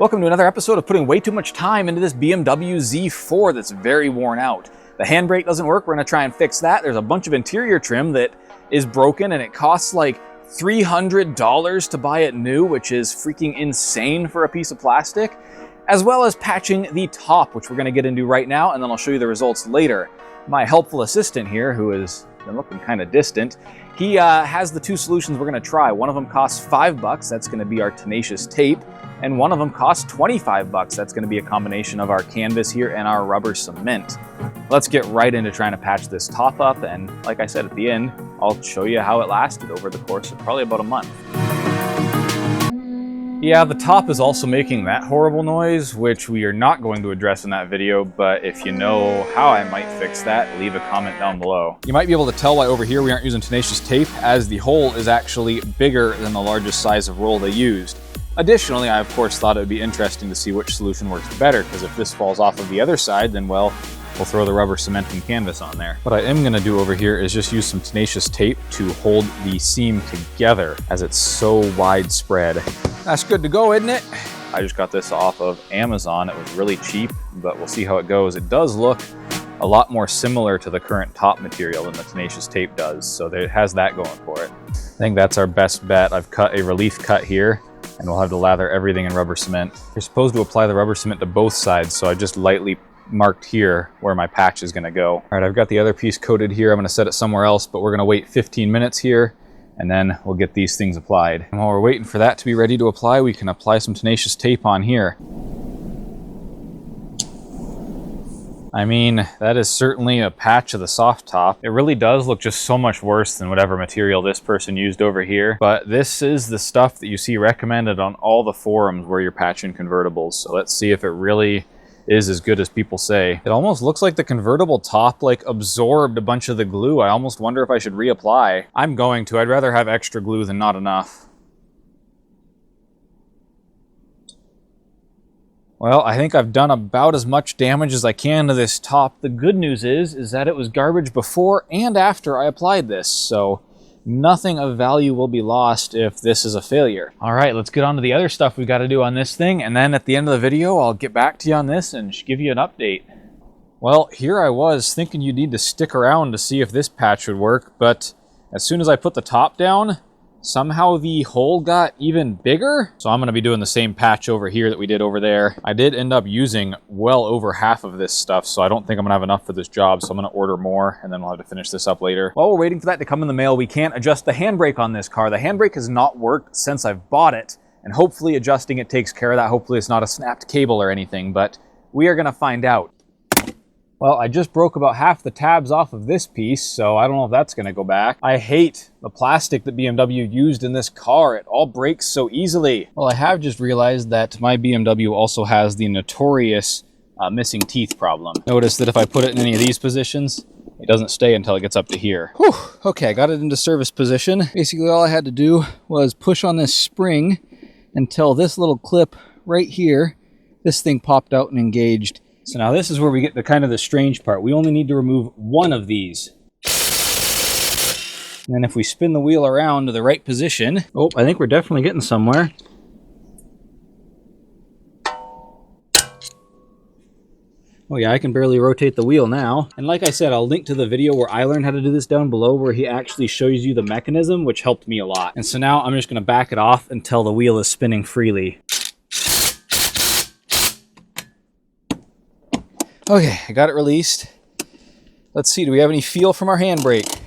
Welcome to another episode of putting way too much time into this BMW Z4 that's very worn out. The handbrake doesn't work, we're gonna try and fix that. There's a bunch of interior trim that is broken and it costs like $300 to buy it new, which is freaking insane for a piece of plastic, as well as patching the top, which we're gonna get into right now, and then I'll show you the results later. My helpful assistant here, who has been looking kind of distant, he has the two solutions we're gonna try. One of them costs $5, that's gonna be our tenacious tape, and one of them costs $25. That's gonna be a combination of our canvas here and our rubber cement. Let's get right into trying to patch this top up, and like I said at the end, I'll show you how it lasted over the course of probably about a month. Yeah, the top is also making that horrible noise, which we are not going to address in that video, but if you know how I might fix that, leave a comment down below. You might be able to tell why over here we aren't using tenacious tape, as the hole is actually bigger than the largest size of roll they used. Additionally, I of course thought it would be interesting to see which solution works better, because if this falls off of the other side, then well, we'll throw the rubber cement and canvas on there. What I am gonna do over here is just use some tenacious tape to hold the seam together, as it's so widespread. That's good to go, isn't it? I just got this off of Amazon. It was really cheap, but we'll see how it goes. It does look a lot more similar to the current top material than the tenacious tape does, so it has that going for it. I think that's our best bet. I've cut a relief cut here, and we'll have to lather everything in rubber cement. You're supposed to apply the rubber cement to both sides, so I just lightly marked here where my patch is gonna go. All right, I've got the other piece coated here. I'm gonna set it somewhere else, but we're gonna wait 15 minutes here, and then we'll get these things applied. And while we're waiting for that to be ready to apply, we can apply some tenacious tape on here. I mean, that is certainly a patch of the soft top. It really does look just so much worse than whatever material this person used over here. But this is the stuff that you see recommended on all the forums where you're patching convertibles. So let's see if it really is as good as people say. It almost looks like the convertible top like absorbed a bunch of the glue. I almost wonder if I should reapply. I'm going to. I'd rather have extra glue than not enough. Well, I think I've done about as much damage as I can to this top. The good news is that it was garbage before and after I applied this, so nothing of value will be lost if this is a failure. All right, let's get on to the other stuff we got to do on this thing, and then at the end of the video, I'll get back to you on this and give you an update. Well, here I was thinking you'd need to stick around to see if this patch would work, but as soon as I put the top down, somehow the hole got even bigger. So I'm gonna be doing the same patch over here that we did over there. I did end up using well over half of this stuff, so I don't think I'm gonna have enough for this job, so I'm gonna order more, and then we'll have to finish this up later. While we're waiting for that to come in the mail, we can't adjust the handbrake on this car. The handbrake has not worked since I've bought it, and hopefully adjusting it takes care of that. Hopefully it's not a snapped cable or anything, but we are gonna find out. Well, I just broke about half the tabs off of this piece, so I don't know if that's gonna go back. I hate the plastic that BMW used in this car. It all breaks so easily. Well, I have just realized that my BMW also has the notorious missing teeth problem. Notice that if I put it in any of these positions, it doesn't stay until it gets up to here. Whew. Okay, I got it into service position. Basically, all I had to do was push on this spring until this little clip right here, this thing popped out and engaged. So now this is where we get to kind of the strange part. We only need to remove one of these. And then if we spin the wheel around to the right position, oh, I think we're definitely getting somewhere. Oh yeah, I can barely rotate the wheel now. And like I said, I'll link to the video where I learned how to do this down below, where he actually shows you the mechanism, which helped me a lot. And so now I'm just gonna back it off until the wheel is spinning freely. Okay, I got it released. Let's see, do we have any feel from our handbrake?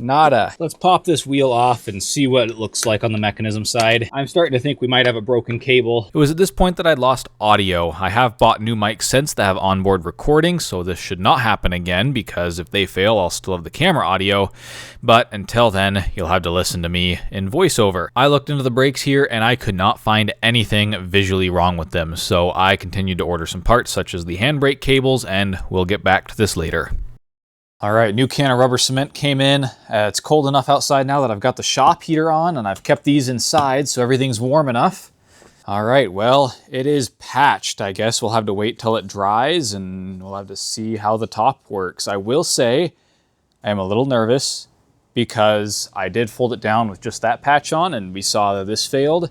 Nada. Let's pop this wheel off and see what it looks like on the mechanism side. I'm starting to think we might have a broken cable. It was at this point that I'd lost audio. I have bought new mics since that have onboard recording, so this should not happen again, because if they fail, I'll still have the camera audio. But until then, you'll have to listen to me in voiceover. I looked into the brakes here and I could not find anything visually wrong with them, so I continued to order some parts such as the handbrake cables, and we'll get back to this later. All right, new can of rubber cement came in. It's cold enough outside now that I've got the shop heater on, and I've kept these inside so everything's warm enough. All right, well, it is patched. I guess we'll have to wait till it dries, and we'll have to see how the top works. I will say I am a little nervous because I did fold it down with just that patch on, and we saw that this failed.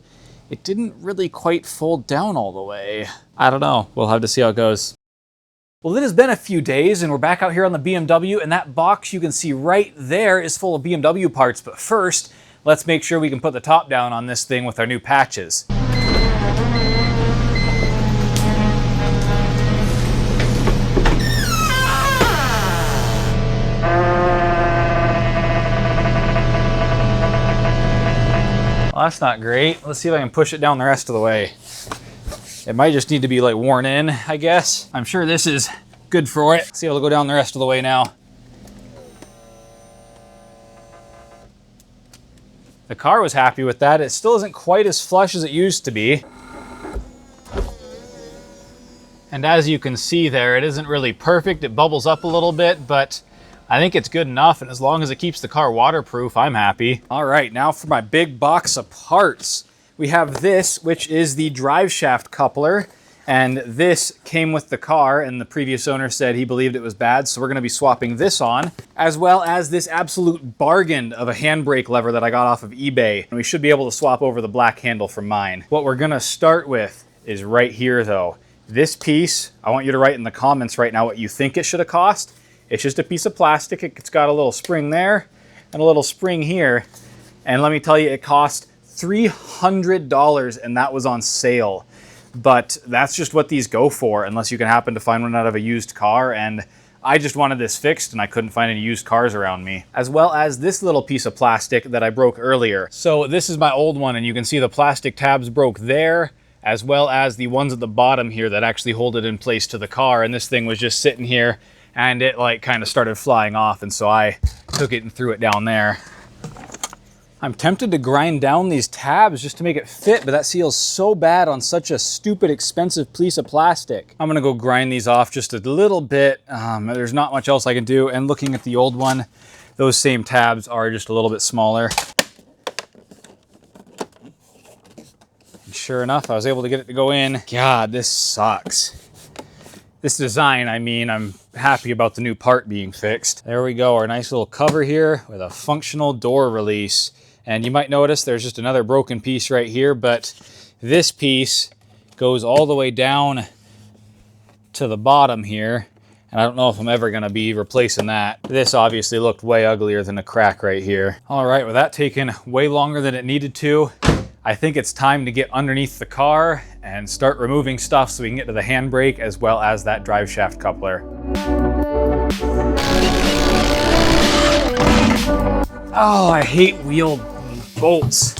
it didn't really quite fold down all the way. I don't know. We'll have to see how it goes. Well, it has been a few days and we're back out here on the BMW, and that box you can see right there is full of BMW parts. But first, let's make sure we can put the top down on this thing with our new patches. Well, that's not great. Let's see if I can push it down the rest of the way. It might just need to be like worn in, I guess. I'm sure this is good for it. See, it'll go down the rest of the way now. The car was happy with that. It still isn't quite as flush as it used to be. And as you can see there, it isn't really perfect. It bubbles up a little bit, but I think it's good enough. And as long as it keeps the car waterproof, I'm happy. All right, now for my big box of parts. We have this, which is the Driveshaft coupler, and this came with the car, and the previous owner said he believed it was bad, so we're gonna be swapping this on, as well as this absolute bargain of a handbrake lever that I got off of eBay. And we should be able to swap over the black handle from mine. What we're gonna start with is right here though. This piece, I want you to write in the comments right now what you think it should have cost. It's just a piece of plastic. It's got a little spring there and a little spring here. And let me tell you, it cost $300, and that was on sale. But that's just what these go for, unless you can happen to find one out of a used car. And I just wanted this fixed and I couldn't find any used cars around me. As well as this little piece of plastic that I broke earlier. So this is my old one, and you can see the plastic tabs broke there, as well as the ones at the bottom here that actually hold it in place to the car. And this thing was just sitting here and it like kind of started flying off. And so I took it and threw it down there. I'm tempted to grind down these tabs just to make it fit, but that feels so bad on such a stupid, expensive piece of plastic. I'm gonna go grind these off just a little bit. There's not much else I can do. And looking at the old one, those same tabs are just a little bit smaller. And sure enough, I was able to get it to go in. God, this sucks. This design, I mean, I'm happy about the new part being fixed. There we go, our nice little cover here with a functional door release. And you might notice there's just another broken piece right here, but this piece goes all the way down to the bottom here. And I don't know if I'm ever gonna be replacing that. This obviously looked way uglier than a crack right here. All right, with that taking way longer than it needed to, I think it's time to get underneath the car and start removing stuff so we can get to the handbrake as well as that Driveshaft coupler. Oh, I hate wheel bolts.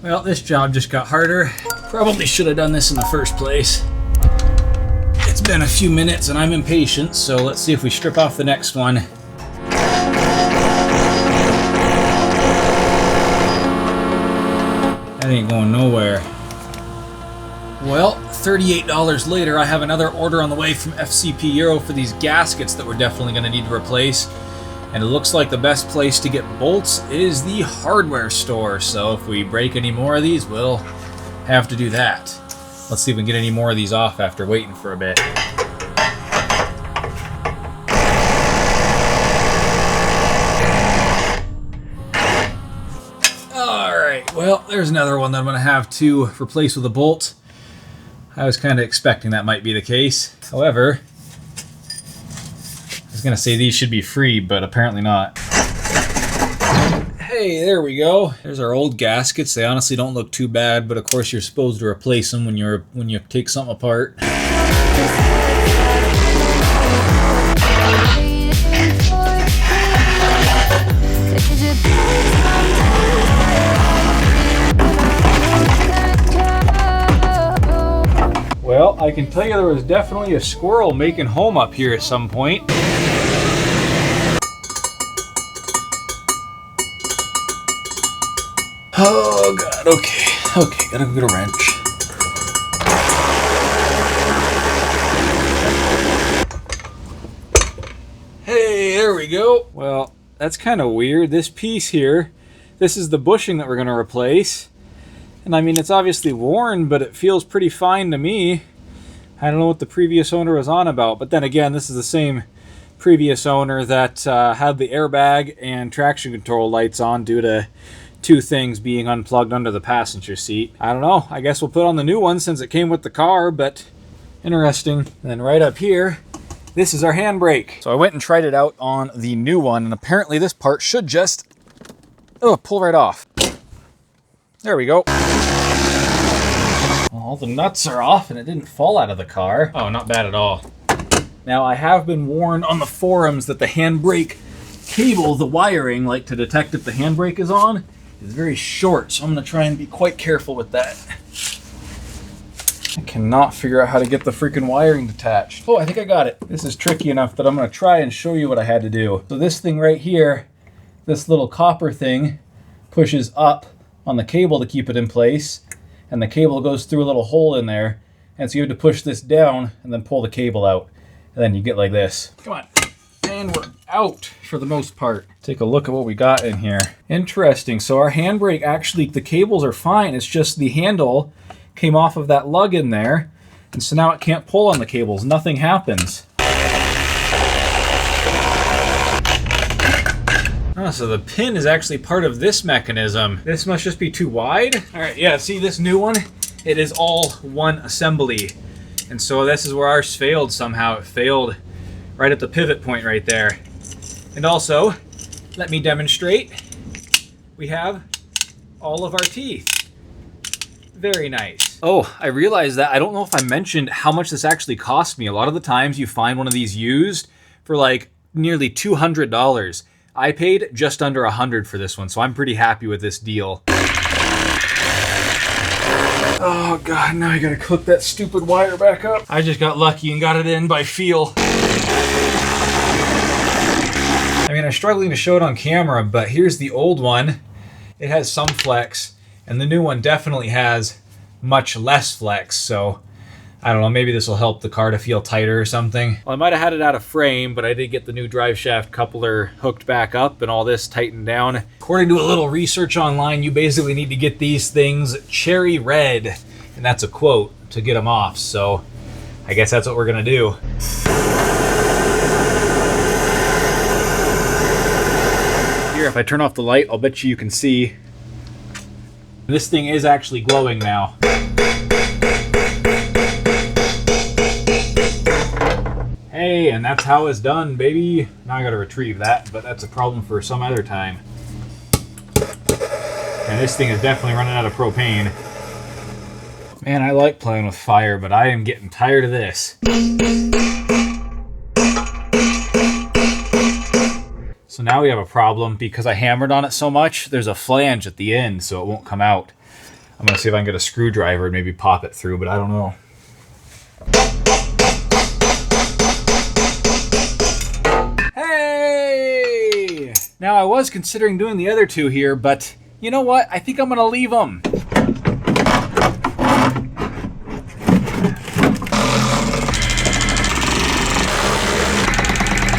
Well, this job just got harder. Probably should have done this in the first place. It's been a few minutes and I'm impatient, so let's see if we strip off the next one. That ain't going nowhere. Well, $38 later, I have another order on the way from FCP Euro for these gaskets that we're definitely going to need to replace. And it looks like the best place to get bolts is the hardware store. So if we break any more of these, we'll have to do that. Let's see if we can get any more of these off after waiting for a bit. All right, well, there's another one that I'm gonna have to replace with a bolt. I was kind of expecting that might be the case. However, I was gonna say these should be free, but apparently not. Hey, there we go. There's our old gaskets. They honestly don't look too bad, but of course you're supposed to replace them when you take something apart. Well, I can tell you there was definitely a squirrel making home up here at some point. Oh god, okay, gotta go get a wrench. Hey, there we go. Well, That's kind of weird. This piece here, this is the bushing that we're going to replace. And I mean, it's obviously worn, but it feels pretty fine to me. I don't know what the previous owner was on about, but then again, this is the same previous owner that had the airbag and traction control lights on due to two things being unplugged under the passenger seat. I don't know. I guess we'll put on the new one since it came with the car, but interesting. And then right up here, this is our handbrake. So I went and tried it out on the new one, and apparently this part should just pull right off. There we go. All the nuts are off and it didn't fall out of the car. Oh, not bad at all. Now, I have been warned on the forums that the handbrake cable, the wiring, like to detect if the handbrake is on, is very short, so I'm going to try and be quite careful with that. I cannot figure out how to get the freaking wiring detached. Oh, I think I got it. This is tricky enough that I'm going to try and show you what I had to do. So this thing right here, this little copper thing, pushes up on the cable to keep it in place, and the cable goes through a little hole in there, and so you have to push this down and then pull the cable out, and then you get like this. Come on. And we're out for the most part. Take a look at what we got in here. Interesting. So our handbrake, actually, the cables are fine. It's just the handle came off of that lug in there, and so now it can't pull on the cables. Nothing happens. Oh, so the pin is actually part of this mechanism. This must just be too wide. All right, yeah, see this new one? It is all one assembly. And so this is where ours failed somehow. It failed right at the pivot point right there. And also, let me demonstrate. We have all of our teeth. Very nice. Oh, I realized that. I don't know if I mentioned how much this actually cost me. A lot of the times you find one of these used for like nearly $200. I paid just under $100 for this one, so I'm pretty happy with this deal. Oh God, now I gotta hook that stupid wire back up. I just got lucky and got it in by feel. I mean, I'm struggling to show it on camera, but here's the old one. It has some flex, and the new one definitely has much less flex, so I don't know, maybe this will help the car to feel tighter or something. Well, I might have had it out of frame, but I did get the new Driveshaft coupler hooked back up and all this tightened down. According to a little research online, you basically need to get these things cherry red, and that's a quote, to get them off, so I guess that's what we're gonna do. Here, if I turn off the light, I'll bet you can see. This thing is actually glowing now. Hey, and that's how it's done, baby. Now I gotta retrieve that, but that's a problem for some other time. And this thing is definitely running out of propane. Man, I like playing with fire, but I am getting tired of this. So now we have a problem because I hammered on it so much, there's a flange at the end, so it won't come out. I'm gonna see if I can get a screwdriver and maybe pop it through, but I don't know. Hey! Now I was considering doing the other two here, but you know what? I think I'm gonna leave them.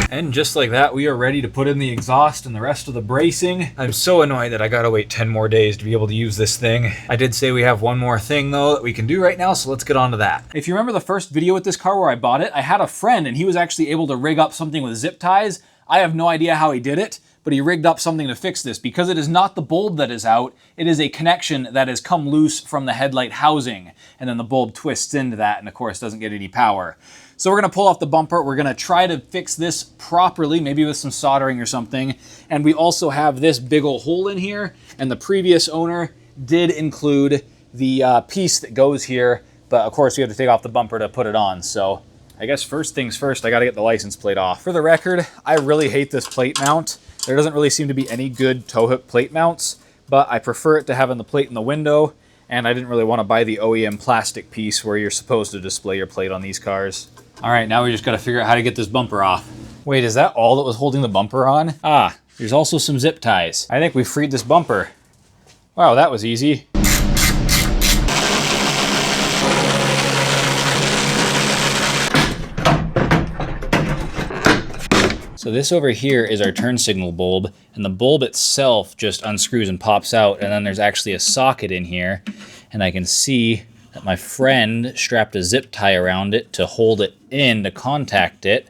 And just like that, we are ready to put in the exhaust and the rest of the bracing. I'm so annoyed that I gotta wait 10 more days to be able to use this thing. I did say we have one more thing though that we can do right now, so let's get on to that. If you remember the first video with this car where I bought it, I had a friend and he was actually able to rig up something with zip ties. I have no idea how he did it, but he rigged up something to fix this because it is not the bulb that is out, it is a connection that has come loose from the headlight housing, and then the bulb twists into that and of course doesn't get any power. So we're gonna pull off the bumper, we're gonna try to fix this properly, maybe with some soldering or something, and we also have this big old hole in here, and the previous owner did include the piece that goes here, but of course we have to take off the bumper to put it on, so I guess first things first, I gotta get the license plate off. For the record, I really hate this plate mount. There doesn't really seem to be any good tow hook plate mounts, but I prefer it to having the plate in the window, and I didn't really want to buy the OEM plastic piece where you're supposed to display your plate on these cars. All right, now we just gotta figure out how to get this bumper off. Wait, is that all that was holding the bumper on? Ah, there's also some zip ties. I think we freed this bumper. Wow, that was easy. So this over here is our turn signal bulb, and the bulb itself just unscrews and pops out, and then there's actually a socket in here, and I can see that my friend strapped a zip tie around it to hold it in to contact it,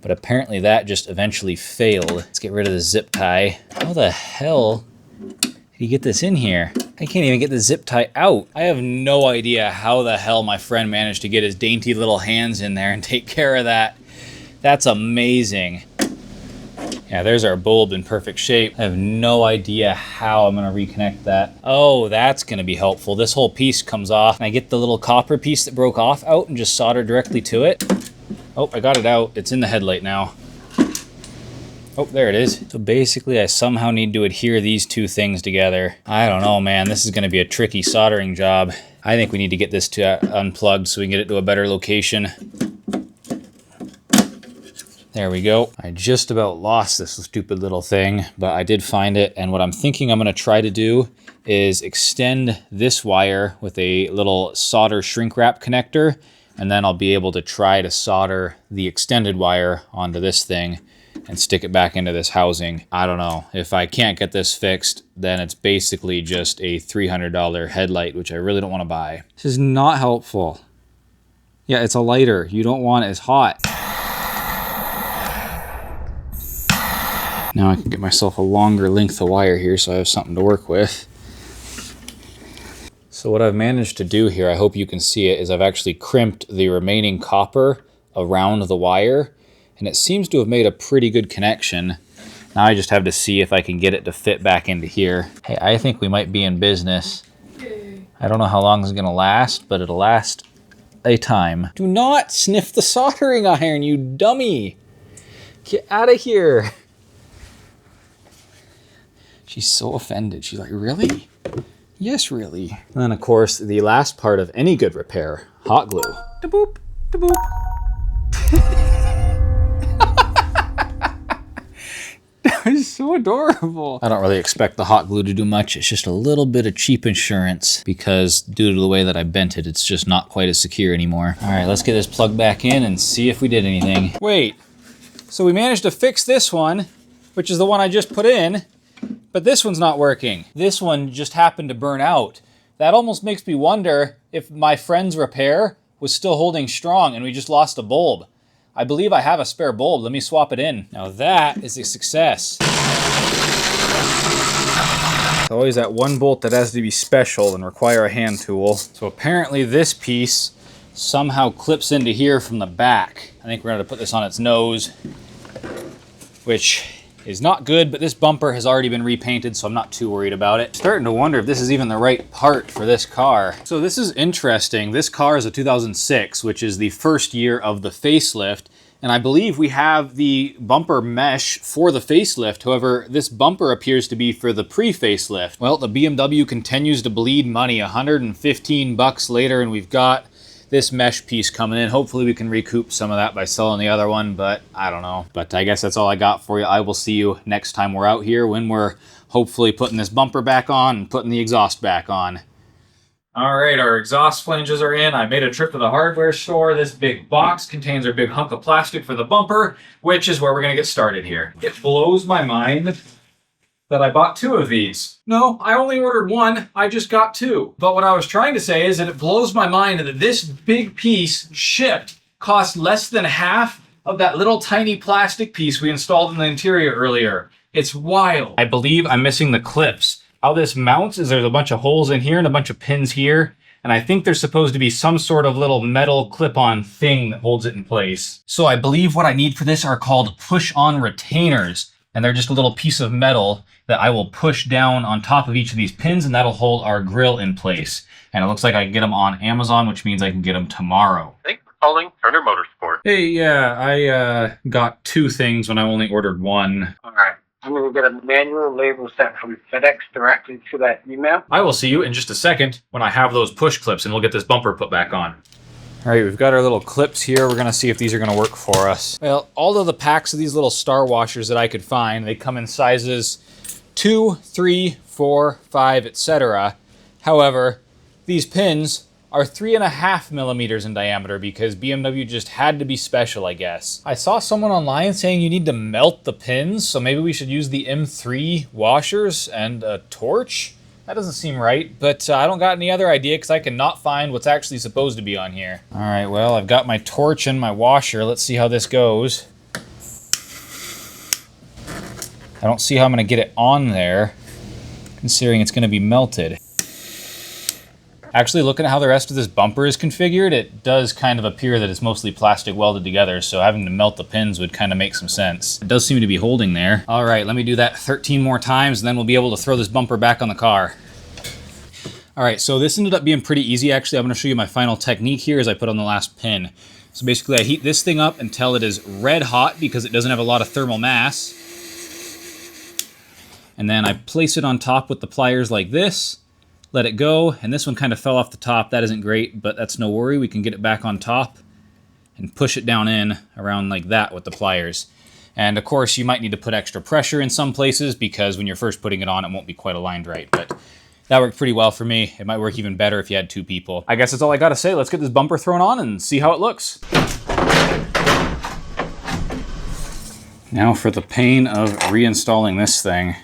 but apparently that just eventually failed. Let's get rid of the zip tie. How the hell did he get this in here? I can't even get the zip tie out. I have no idea how the hell my friend managed to get his dainty little hands in there and take care of that. That's amazing. Yeah, there's our bulb in perfect shape. I have no idea how I'm gonna reconnect that. Oh, that's gonna be helpful. This whole piece comes off, and I get the little copper piece that broke off out and just solder directly to it. Oh, I got it out. It's in the headlight now. Oh, there it is. So basically, I somehow need to adhere these two things together. I don't know, man. This is gonna be a tricky soldering job. I think we need to get this to unplugged so we can get it to a better location. There we go. I just about lost this stupid little thing, but I did find it. And what I'm thinking I'm gonna try to do is extend this wire with a little solder shrink wrap connector, and then I'll be able to try to solder the extended wire onto this thing and stick it back into this housing. I don't know. If I can't get this fixed, then it's basically just a $300 headlight, which I really don't wanna buy. This is not helpful. Yeah, it's a lighter. You don't want it as hot. Now I can get myself a longer length of wire here so I have something to work with. So what I've managed to do here, I hope you can see it, is I've actually crimped the remaining copper around the wire, and it seems to have made a pretty good connection. Now I just have to see if I can get it to fit back into here. Hey, I think we might be in business. I don't know how long this is gonna last, but it'll last a time. Do not sniff the soldering iron, you dummy! Get out of here! She's so offended. She's like, really? Yes, really. And then, of course, the last part of any good repair, hot glue. Da-boop, da-boop. That was so adorable. I don't really expect the hot glue to do much. It's just a little bit of cheap insurance because due to the way that I bent it, it's just not quite as secure anymore. All right, let's get this plugged back in and see if we did anything. Wait, so we managed to fix this one, which is the one I just put in. But this one's not working. This one just happened to burn out. That almost makes me wonder if my friend's repair was still holding strong and we just lost a bulb. I believe I have a spare bulb. Let me swap it in. Now that is a success. There's always that one bolt that has to be special and require a hand tool. So apparently this piece somehow clips into here from the back. I think we're gonna have to put this on its nose, which is not good, but this bumper has already been repainted, so I'm not too worried about it. Starting to wonder if this is even the right part for this car. So this is interesting. This car is a 2006, which is the first year of the facelift, and I believe we have the bumper mesh for the facelift. However, this bumper appears to be for the pre-facelift. Well, the BMW continues to bleed money. 115 bucks later, and we've got this mesh piece coming in. Hopefully we can recoup some of that by selling the other one, but I don't know. But I guess that's all I got for you. I will see you next time we're out here when we're hopefully putting this bumper back on and putting the exhaust back on. All right, our exhaust flanges are in. I made a trip to the hardware store. This big box contains our big hunk of plastic for the bumper, which is where we're gonna get started here. It blows my mind that I bought 2 of these. No, I only ordered 1, I just got 2. But what I was trying to say is that it blows my mind that this big piece shipped cost less than half of that little tiny plastic piece we installed in the interior earlier. It's wild. I believe I'm missing the clips. How this mounts is there's a bunch of holes in here and a bunch of pins here. And I think there's supposed to be some sort of little metal clip-on thing that holds it in place. So I believe what I need for this are called push-on retainers. And they're just a little piece of metal that I will push down on top of each of these pins, and that'll hold our grill in place. And it looks like I can get them on Amazon, which means I can get them tomorrow. Thanks for calling Turner Motorsport. Hey, yeah, I got 2 things when I only ordered 1. All right. I'm going to get a manual label sent from FedEx directly to that email. I will see you in just a second when I have those push clips, and we'll get this bumper put back on. All right, we've got our little clips here. We're gonna see if these are gonna work for us. Well, all of the packs of these little star washers that I could find, they come in sizes 2, 3, 4, 5, etc. However, these pins are 3.5 millimeters in diameter because BMW just had to be special, I guess. I saw someone online saying you need to melt the pins, so maybe we should use the M3 washers and a torch? That doesn't seem right, but I don't got any other idea because I cannot find what's actually supposed to be on here. All right, well, I've got my torch and my washer. Let's see how this goes. I don't see how I'm gonna get it on there, considering it's gonna be melted. Actually, looking at how the rest of this bumper is configured, it does kind of appear that it's mostly plastic welded together, so having to melt the pins would kind of make some sense. It does seem to be holding there. All right, let me do that 13 more times, and then we'll be able to throw this bumper back on the car. All right, so this ended up being pretty easy. Actually, I'm gonna show you my final technique here as I put on the last pin. So basically, I heat this thing up until it is red hot because it doesn't have a lot of thermal mass. And then I place it on top with the pliers like this. Let it go, and this one kind of fell off the top. That isn't great, but that's no worry. We can get it back on top and push it down in around like that with the pliers. And of course, you might need to put extra pressure in some places because when you're first putting it on, it won't be quite aligned right. But that worked pretty well for me. It might work even better if you had two people. I guess that's all I gotta say. Let's get this bumper thrown on and see how it looks. Now for the pain of reinstalling this thing.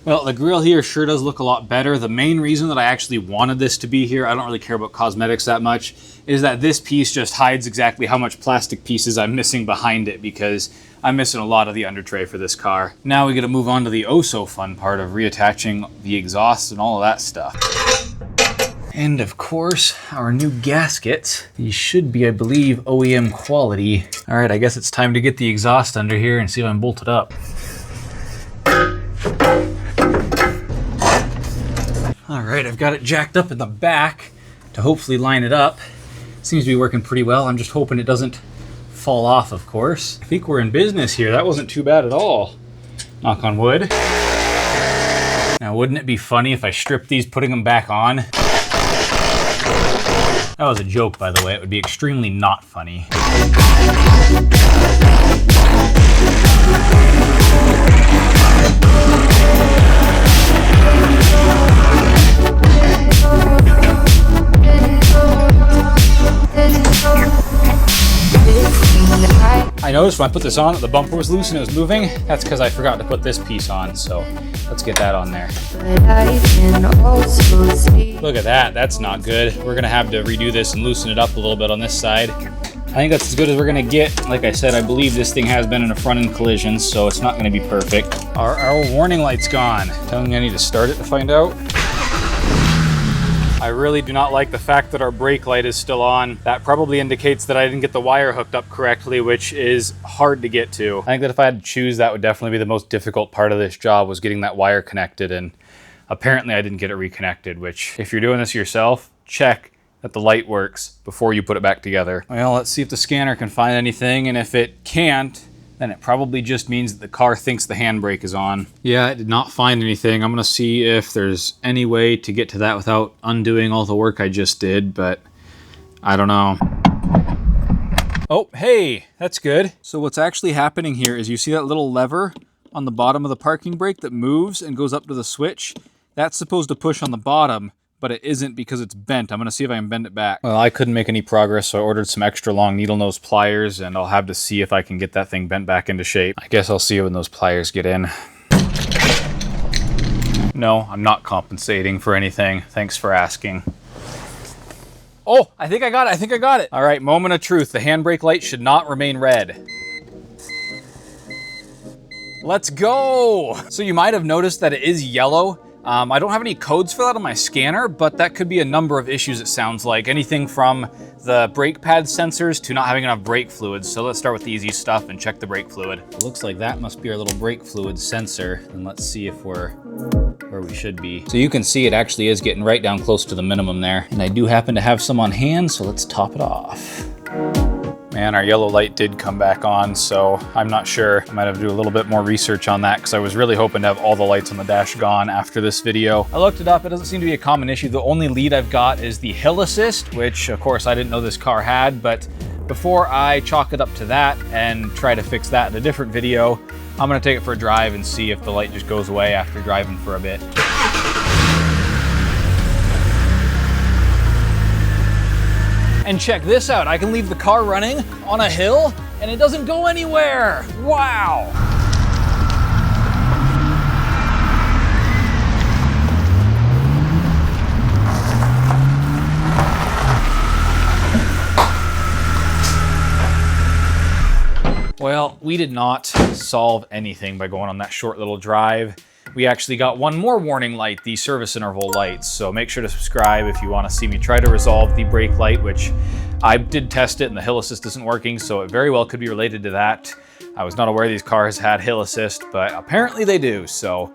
Well, the grill here sure does look a lot better. The main reason that I actually wanted this to be here, I don't really care about cosmetics that much, is that this piece just hides exactly how much plastic pieces I'm missing behind it because I'm missing a lot of the under tray for this car. Now we gotta move on to the oh-so-fun part of reattaching the exhaust and all of that stuff. And of course, our new gaskets. These should be, I believe, OEM quality. All right, I guess it's time to get the exhaust under here and see if I'm bolted up. All right, I've got it jacked up in the back to hopefully line it up. Seems to be working pretty well. I'm just hoping it doesn't fall off, of course. I think we're in business here. That wasn't too bad at all. Knock on wood. Now, wouldn't it be funny if I stripped these, putting them back on? That was a joke, by the way. It would be extremely not funny. I noticed when I put this on that the bumper was loose and it was moving. That's because I forgot to put this piece on, so let's get that on there. Look at that, that's not good. We're gonna have to redo this and loosen it up a little bit on this side. I think that's as good as we're gonna get. Like I said, I believe this thing has been in a front-end collision, so it's not gonna be perfect. Our warning light's gone. Telling me I need to start it to find out. I really do not like the fact that our brake light is still on. That probably indicates that I didn't get the wire hooked up correctly, which is hard to get to. I think that if I had to choose, that would definitely be the most difficult part of this job, was getting that wire connected, and apparently I didn't get it reconnected, which if you're doing this yourself, check that the light works before you put it back together. Well, let's see if the scanner can find anything, and if it can't, then it probably just means that the car thinks the handbrake is on. Yeah, it did not find anything. I'm gonna see if there's any way to get to that without undoing all the work I just did, but I don't know. Oh, hey, that's good. So what's actually happening here is you see that little lever on the bottom of the parking brake that moves and goes up to the switch? That's supposed to push on the bottom, but it isn't because it's bent. I'm gonna see if I can bend it back. Well, I couldn't make any progress, so I ordered some extra long needle nose pliers, and I'll have to see if I can get that thing bent back into shape. I guess I'll see when those pliers get in. No, I'm not compensating for anything. Thanks for asking. Oh, I think I got it, I think I got it. All right, moment of truth. The handbrake light should not remain red. Let's go. So you might have noticed that it is yellow. I don't have any codes for that on my scanner, but that could be a number of issues, it sounds like. Anything from the brake pad sensors to not having enough brake fluid. So let's start with the easy stuff and check the brake fluid. It looks like that must be our little brake fluid sensor. And let's see if we're where we should be. So you can see it actually is getting right down close to the minimum there. And I do happen to have some on hand, so let's top it off. Man, our yellow light did come back on, so I'm not sure. I might have to do a little bit more research on that because I was really hoping to have all the lights on the dash gone after this video. I looked it up. It doesn't seem to be a common issue. The only lead I've got is the hill assist, which of course I didn't know this car had, but before I chalk it up to that and try to fix that in a different video, I'm gonna take it for a drive and see if the light just goes away after driving for a bit. And check this out, I can leave the car running on a hill and it doesn't go anywhere. Wow. Well, we did not solve anything by going on that short little drive. We actually got one more warning light, the service interval lights. So make sure to subscribe if you want to see me try to resolve the brake light, which I did test it and the hill assist isn't working, so it very well could be related to that. I was not aware these cars had hill assist, but apparently they do. So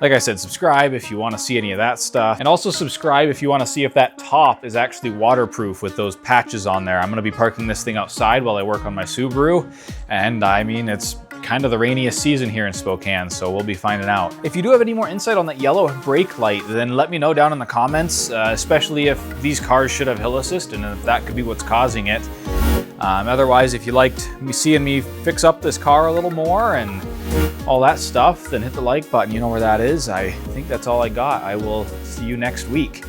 like I said, subscribe if you want to see any of that stuff. And also subscribe if you want to see if that top is actually waterproof with those patches on there. I'm going to be parking this thing outside while I work on my Subaru. And I mean, it's kind of the rainiest season here in Spokane, so we'll be finding out. If you do have any more insight on that yellow brake light, then let me know down in the comments, especially if these cars should have hill assist and if that could be what's causing it. Otherwise, if you liked seeing me fix up this car a little more and all that stuff, then hit the like button. You know where that is. I think that's all I got. I will see you next week.